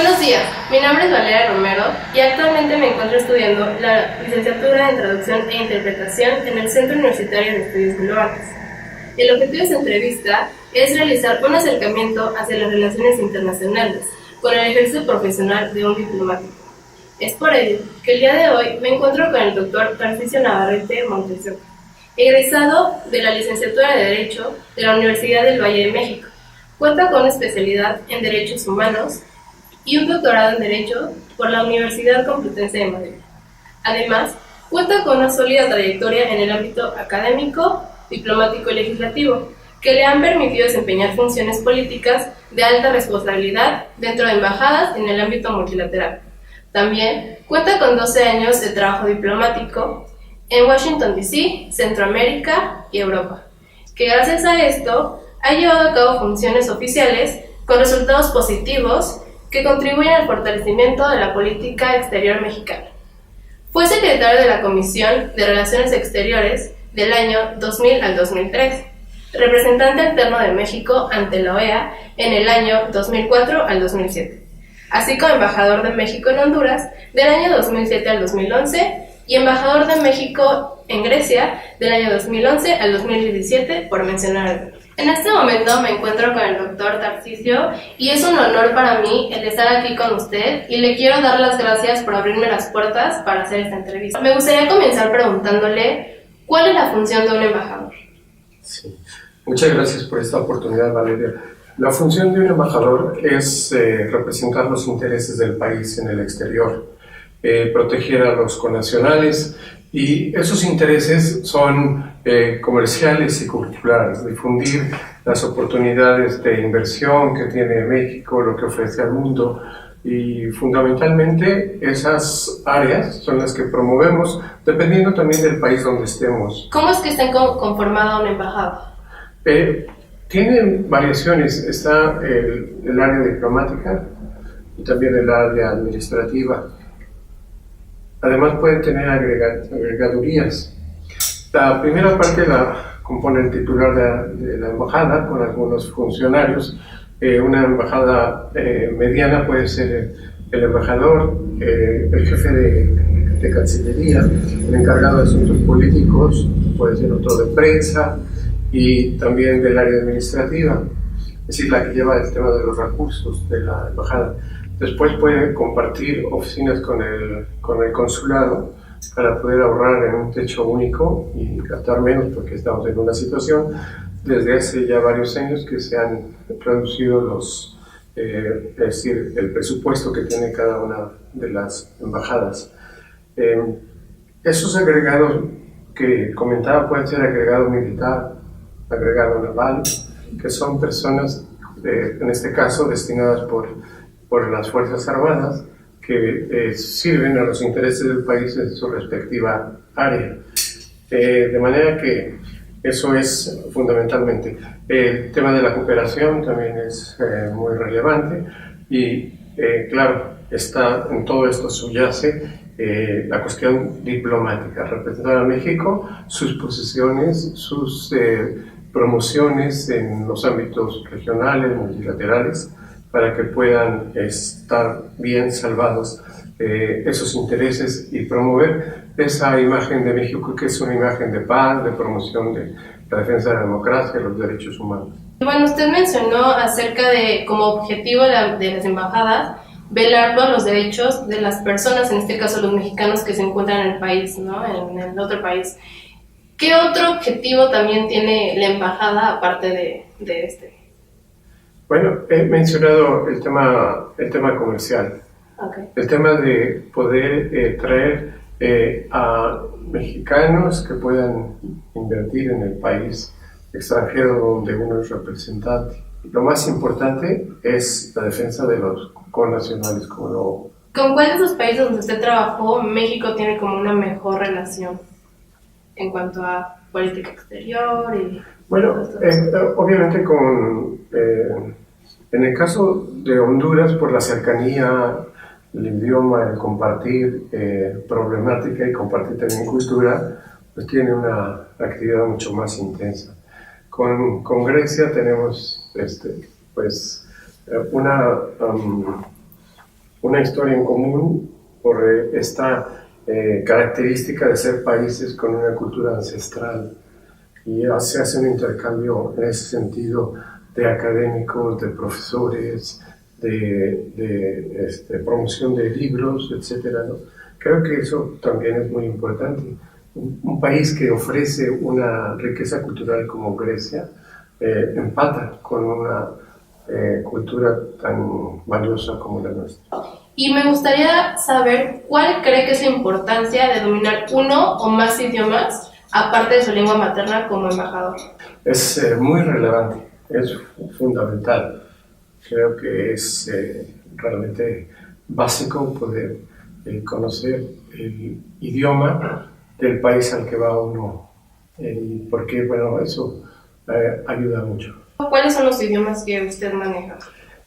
Buenos días, mi nombre es Valeria Romero y actualmente me encuentro estudiando la licenciatura en Traducción e Interpretación en el Centro Universitario de Estudios Boloartes. El objetivo de esta entrevista es realizar un acercamiento hacia las relaciones internacionales con el ejercicio profesional de un diplomático. Es por ello que el día de hoy me encuentro con el doctor Tarcisio Navarrete Montesión, egresado de la licenciatura de Derecho de la Universidad del Valle de México. Cuenta con una especialidad en Derechos Humanos y un doctorado en Derecho por la Universidad Complutense de Madrid. Además, cuenta con una sólida trayectoria en el ámbito académico, diplomático y legislativo, que le han permitido desempeñar funciones políticas de alta responsabilidad dentro de embajadas en el ámbito multilateral. También cuenta con 12 años de trabajo diplomático en Washington, D.C., Centroamérica y Europa, que gracias a esto ha llevado a cabo funciones oficiales con resultados positivos que contribuyen al fortalecimiento de la política exterior mexicana. Fue secretario de la Comisión de Relaciones Exteriores del año 2000 al 2003, representante alterno de México ante la OEA en el año 2004 al 2007, así como embajador de México en Honduras del año 2007 al 2011 y embajador de México en Grecia del año 2011 al 2017, por mencionar algunos. En este momento me encuentro con el doctor Tarcisio y es un honor para mí el estar aquí con usted y le quiero dar las gracias por abrirme las puertas para hacer esta entrevista. Me gustaría comenzar preguntándole ¿cuál es la función de un embajador? Sí. Muchas gracias por esta oportunidad, Valeria. La función de un embajador es representar los intereses del país en el exterior, proteger a los connacionales, y esos intereses son comerciales y culturales, difundir las oportunidades de inversión que tiene México, lo que ofrece al mundo, y fundamentalmente esas áreas son las que promovemos, dependiendo también del país donde estemos. ¿Cómo es que está conformada una embajada? Tienen variaciones, está el área diplomática y también el área administrativa. Además pueden tener agregadurías. La primera parte la compone el titular de la embajada con algunos funcionarios. Una embajada mediana puede ser el embajador, el jefe de Cancillería, el encargado de asuntos políticos, puede ser otro de prensa y también del área administrativa, es decir, la que lleva el tema de los recursos de la embajada. Después puede compartir oficinas con el consulado para poder ahorrar en un techo único y gastar menos, porque estamos en una situación desde hace ya varios años que se han reducido es decir, el presupuesto que tiene cada una de las embajadas. Esos agregados que comentaba pueden ser agregado militar, agregado naval, que son personas, en este caso, destinadas por las Fuerzas Armadas, que sirven a los intereses del país en su respectiva área. De manera que eso es fundamentalmente. El tema de la cooperación también es muy relevante y, claro, en todo esto subyace la cuestión diplomática, representar a México, sus posiciones, sus promociones en los ámbitos regionales, multilaterales, para que puedan estar bien salvados esos intereses y promover esa imagen de México, que es una imagen de paz, de promoción de la defensa de la democracia y los derechos humanos. Bueno, usted mencionó acerca de, como objetivo de las embajadas, velar por los derechos de las personas, en este caso los mexicanos que se encuentran en el país, ¿no? En el otro país. ¿Qué otro objetivo también tiene la embajada aparte de este? Bueno, he mencionado el tema comercial. Okay. El tema de poder traer a mexicanos que puedan invertir en el país extranjero donde uno es representante. Lo más importante es la defensa de los connacionales. ¿Con cuál de esos países donde usted trabajó México tiene como una mejor relación en cuanto a política exterior? Bueno, obviamente en el caso de Honduras, por la cercanía, el idioma, el compartir problemática y compartir también cultura, pues tiene una actividad mucho más intensa. Con Grecia tenemos una una historia en común por esta característica de ser países con una cultura ancestral, y se hace un intercambio en ese sentido de académicos, de profesores, de promoción de libros, etcétera, ¿no? Creo que eso también es muy importante. Un país que ofrece una riqueza cultural como Grecia empata con una cultura tan valiosa como la nuestra. Y me gustaría saber cuál cree que es la importancia de dominar uno o más idiomas, aparte de su lengua materna, como embajador. Es muy relevante, es fundamental. Creo que es realmente básico poder conocer el idioma del país al que va uno, porque bueno, eso ayuda mucho. ¿Cuáles son los idiomas que usted maneja?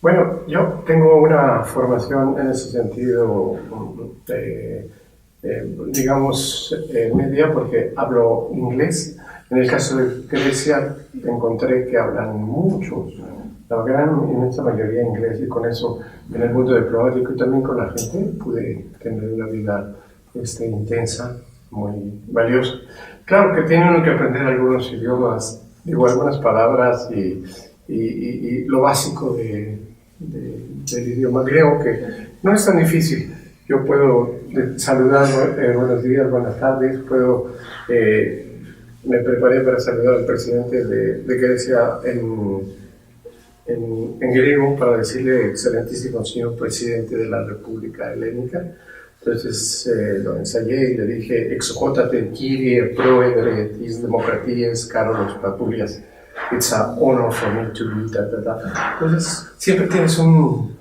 Bueno, yo tengo una formación en ese sentido, digamos, media, porque hablo inglés. En el caso de Grecia encontré que hablan muchos, la gran inmensa mayoría inglés, y con eso en el mundo diplomático y también con la gente pude tener una vida intensa, muy valiosa. Claro que tiene uno que aprender algunos idiomas, digo algunas palabras y lo básico del idioma griego, que no es tan difícil. Yo puedo saludar, buenos días, buenas tardes, me preparé para saludar al presidente de Grecia en griego para decirle excelentísimo señor presidente de la República Helénica. Entonces lo ensayé y le dije exhótate Kyrie Proedre tis Democratías Carlos Papulias. It's an honor for me to be Entonces siempre tienes un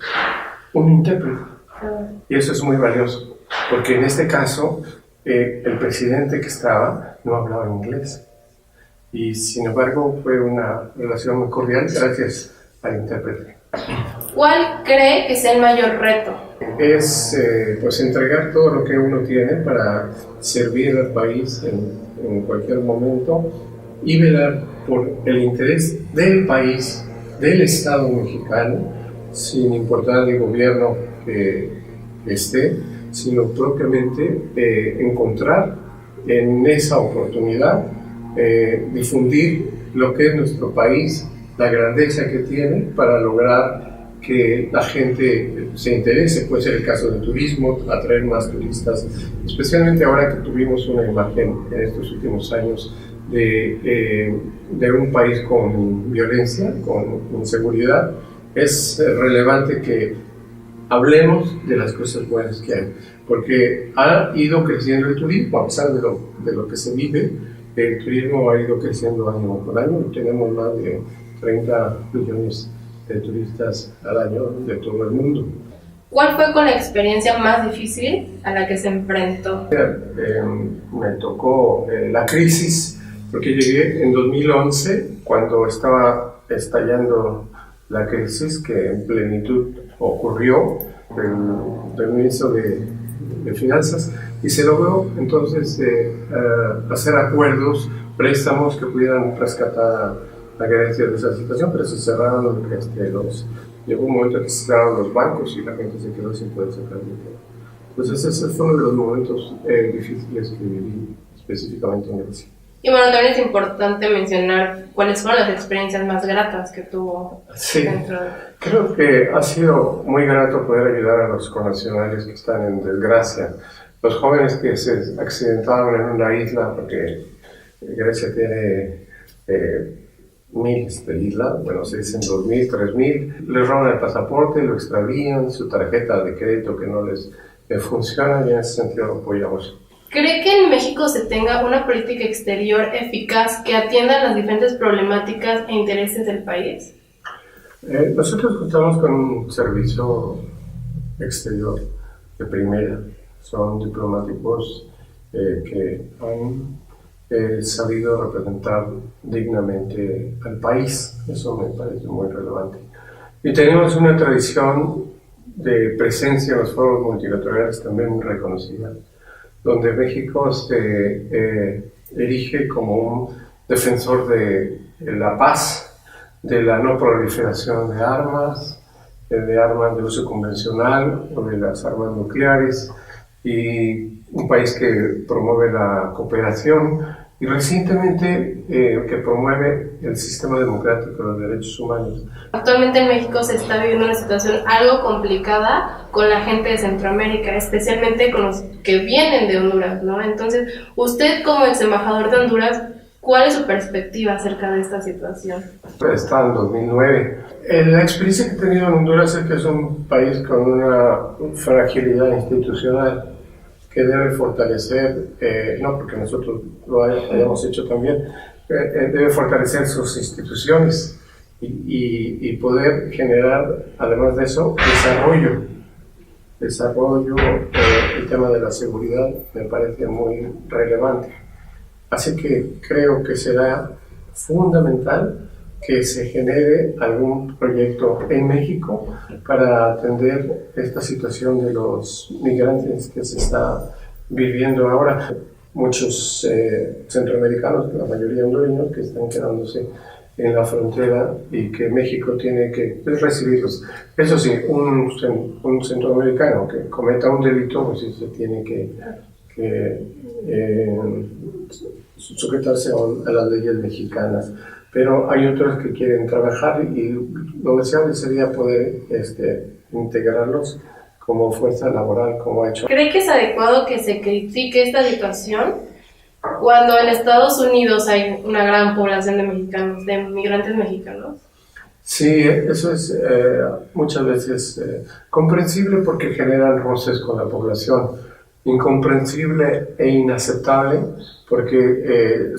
intérprete, y eso es muy valioso, porque en este caso el presidente que estaba no hablaba inglés, y sin embargo fue una relación muy cordial gracias al intérprete. ¿Cuál cree que es el mayor reto? Es pues entregar todo lo que uno tiene para servir al país en cualquier momento y velar por el interés del país, del Estado mexicano, sin importar el gobierno que esté, sino propiamente encontrar en esa oportunidad, difundir lo que es nuestro país, la grandeza que tiene, para lograr que la gente se interese. Puede ser el caso del turismo, atraer más turistas, especialmente ahora que tuvimos una imagen en estos últimos años de un país con violencia, con inseguridad. Es relevante que hablemos de las cosas buenas que hay, porque ha ido creciendo el turismo, a pesar de lo que se vive. El turismo ha ido creciendo año por año, tenemos más de 30 millones de turistas al año de todo el mundo. ¿Cuál fue con la experiencia más difícil a la que se enfrentó? Me tocó la crisis, porque llegué en 2011, cuando estaba estallando la crisis que en plenitud ocurrió del ministro de Finanzas, y se logró entonces hacer acuerdos, préstamos que pudieran rescatar a Grecia de esa situación, pero se cerraron llegó un momento que se cerraron los bancos y la gente se quedó sin poder sacar dinero. Entonces ese fue uno de los momentos difíciles que viví específicamente en Grecia. Y bueno, también es importante mencionar cuáles fueron las experiencias más gratas que tuvo. Sí, creo que ha sido muy grato poder ayudar a los connacionales que están en desgracia, los jóvenes que se accidentaron en una isla, porque Grecia tiene miles de islas, bueno, se dicen 2.000, 3.000, les roban el pasaporte, lo extravían, su tarjeta de crédito que no les funciona, y en ese sentido lo apoyamos. ¿Cree que en México se tenga una política exterior eficaz que atienda las diferentes problemáticas e intereses del país? Nosotros contamos con un servicio exterior de primera. Son diplomáticos que han sabido representar dignamente al país. Eso me parece muy relevante. Y tenemos una tradición de presencia en los foros multilaterales también muy reconocida, donde México se erige como un defensor de la paz, de la no proliferación de armas, de armas de uso convencional o de las armas nucleares, y un país que promueve la cooperación y recientemente que promueve el sistema democrático de los derechos humanos. Actualmente en México se está viviendo una situación algo complicada con la gente de Centroamérica, especialmente con los que vienen de Honduras, ¿no? Entonces, usted como ex embajador de Honduras, ¿cuál es su perspectiva acerca de esta situación? Está en 2009. La experiencia que he tenido en Honduras es que es un país con una fragilidad institucional que debe fortalecer, no porque nosotros lo hayamos hecho también, debe fortalecer sus instituciones y poder generar, además de eso, desarrollo. El tema de la seguridad me parece muy relevante. Así que creo que será fundamental que se genere algún proyecto en México para atender esta situación de los migrantes que se está viviendo ahora. Muchos centroamericanos, la mayoría hondureños, que están quedándose en la frontera y que México tiene que recibirlos. Eso sí, un centroamericano que cometa un delito, pues sí se tiene que sujetarse a las leyes mexicanas. Pero hay otros que quieren trabajar y lo deseable sería poder integrarlos como fuerza laboral, como ha hecho. ¿Cree que es adecuado que se critique esta situación cuando en Estados Unidos hay una gran población de mexicanos, de migrantes mexicanos? Sí, eso es muchas veces comprensible porque generan roces con la población, incomprensible e inaceptable porque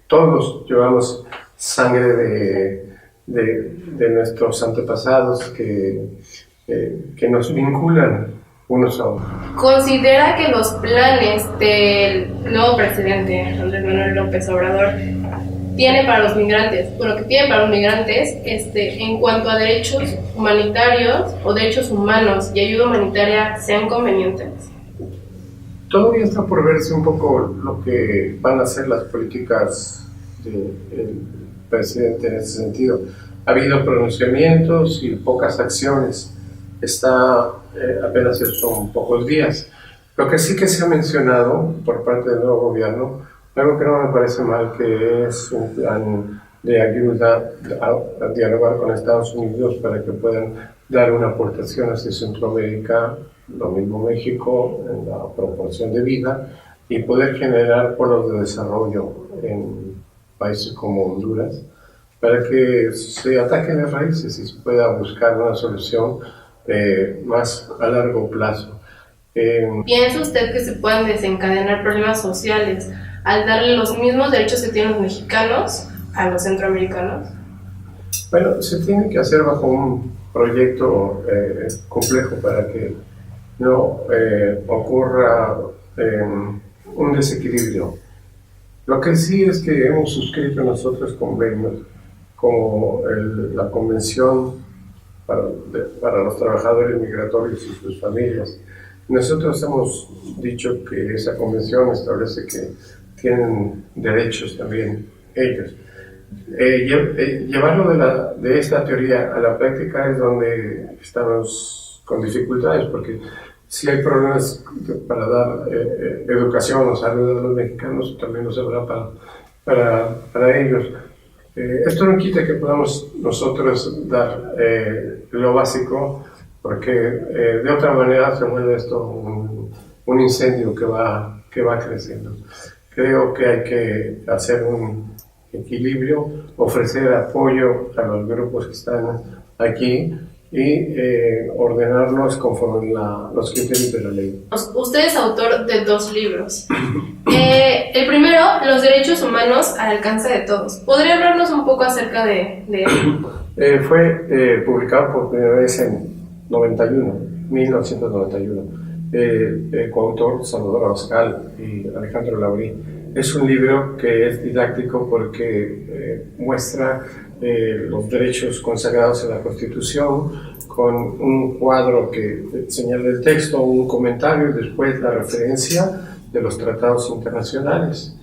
todos llevamos sangre de nuestros antepasados que nos vinculan unos a otros. ¿Considera que los planes del nuevo presidente Andrés Manuel López Obrador tiene para los migrantes, en cuanto a derechos humanitarios o derechos humanos y ayuda humanitaria, sean convenientes? Todavía está por verse un poco lo que van a ser las políticas del presidente en ese sentido. Ha habido pronunciamientos y pocas acciones. Apenas son pocos días. Lo que sí que se ha mencionado por parte del nuevo gobierno, algo que no me parece mal, que es un plan de ayuda a dialogar con Estados Unidos para que puedan dar una aportación hacia Centroamérica, lo mismo México, en la proporción de vida, y poder generar polos de desarrollo en países como Honduras, para que se ataquen las raíces y se pueda buscar una solución más a largo plazo. ¿Piensa usted que se puedan desencadenar problemas sociales al darle los mismos derechos que tienen los mexicanos a los centroamericanos? Bueno, se tiene que hacer bajo un proyecto complejo para que no ocurra un desequilibrio. Lo que sí es que hemos suscrito nosotros convenios como la Convención para los trabajadores migratorios y sus familias. Nosotros hemos dicho que esa convención establece que tienen derechos también ellos. Llevarlo de esta teoría a la práctica es donde estamos con dificultades, porque si hay problemas para dar educación o salud a los mexicanos, también nos habrá para ellos. Esto no quita que podamos nosotros dar lo básico, porque de otra manera se vuelve esto un incendio que va creciendo. Creo que hay que hacer un equilibrio, ofrecer apoyo a los grupos que están aquí y ordenarlos conforme los criterios de la ley. Usted es autor de 2 libros. El primero, Los derechos humanos al alcance de todos. ¿Podría hablarnos un poco acerca de él? Fue publicado por primera vez en 1991. Coautor Salvador Abascal y Alejandro Laurí. Es un libro que es didáctico porque muestra los derechos consagrados en la Constitución, con un cuadro que señala el texto, un comentario y después la referencia de los tratados internacionales.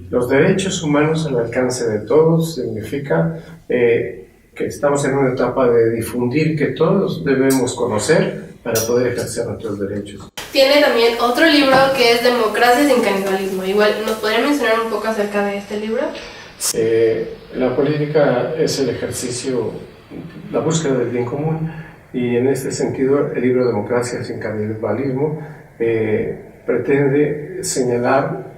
Los derechos humanos al alcance de todos significa que que estamos en una etapa de difundir que todos debemos conocer para poder ejercer nuestros derechos. Tiene también otro libro que es Democracia sin canibalismo. Igual, ¿nos podría mencionar un poco acerca de este libro? La política es el ejercicio, la búsqueda del bien común, y en este sentido el libro Democracia sin canibalismo pretende señalar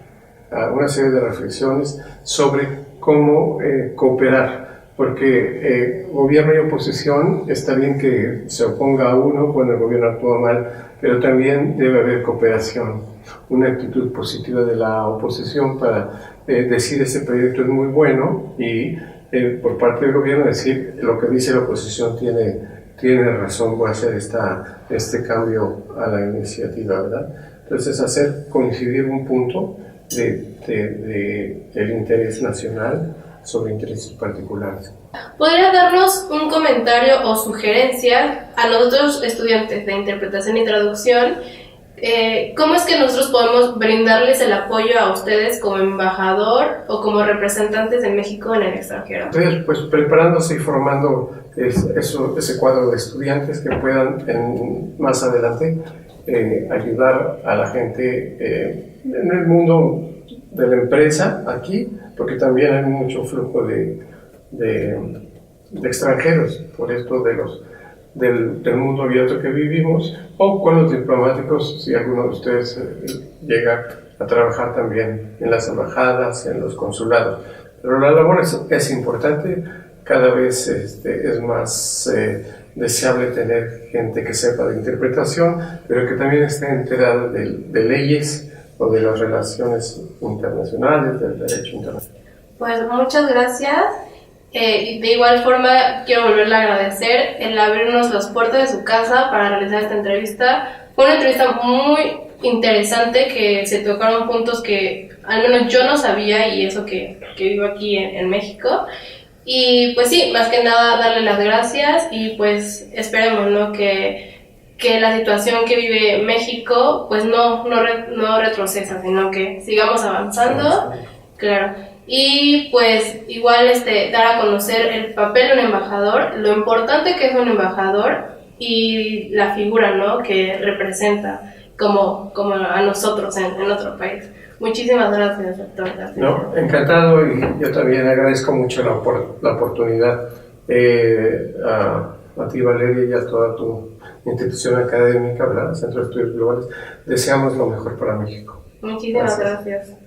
una serie de reflexiones sobre cómo cooperar, porque gobierno y oposición, está bien que se oponga a uno cuando el gobierno actúa mal, pero también debe haber cooperación, una actitud positiva de la oposición para decir este proyecto es muy bueno, y por parte del gobierno decir lo que dice la oposición tiene razón, voy a hacer este cambio a la iniciativa, ¿verdad? Entonces, hacer coincidir un punto del interés nacional sobre intereses particulares. ¿Podría darnos un comentario o sugerencia a nosotros estudiantes de interpretación y traducción? ¿Cómo es que nosotros podemos brindarles el apoyo a ustedes como embajador o como representantes de México en el extranjero? Entonces, pues preparándose y formando ese cuadro de estudiantes que puedan más adelante ayudar a la gente en el mundo de la empresa aquí, porque también hay mucho flujo de extranjeros por esto del mundo abierto que vivimos, o con los diplomáticos, si alguno de ustedes llega a trabajar también en las embajadas, en los consulados. Pero la labor es importante, cada vez es más deseable tener gente que sepa de interpretación, pero que también esté enterada de leyes o de las relaciones internacionales, del derecho internacional. Pues muchas gracias. Y de igual forma quiero volverle a agradecer el abrirnos las puertas de su casa para realizar esta entrevista. Fue una entrevista muy interesante, que se tocaron puntos que al menos yo no sabía, y eso que vivo aquí en México. Y pues sí, más que nada darle las gracias, y pues esperemos, ¿no?, que la situación que vive México pues no retroceda, sino que sigamos avanzando. Claro. Y pues igual dar a conocer el papel de un embajador, lo importante que es un embajador y la figura, ¿no?, que representa como a nosotros en otro país. Muchísimas gracias, doctor. No, encantado, y yo también agradezco mucho la oportunidad a ti, Valeria, y a toda tu institución académica, ¿verdad? Centro de Estudios Globales. Deseamos lo mejor para México. Muchísimas gracias.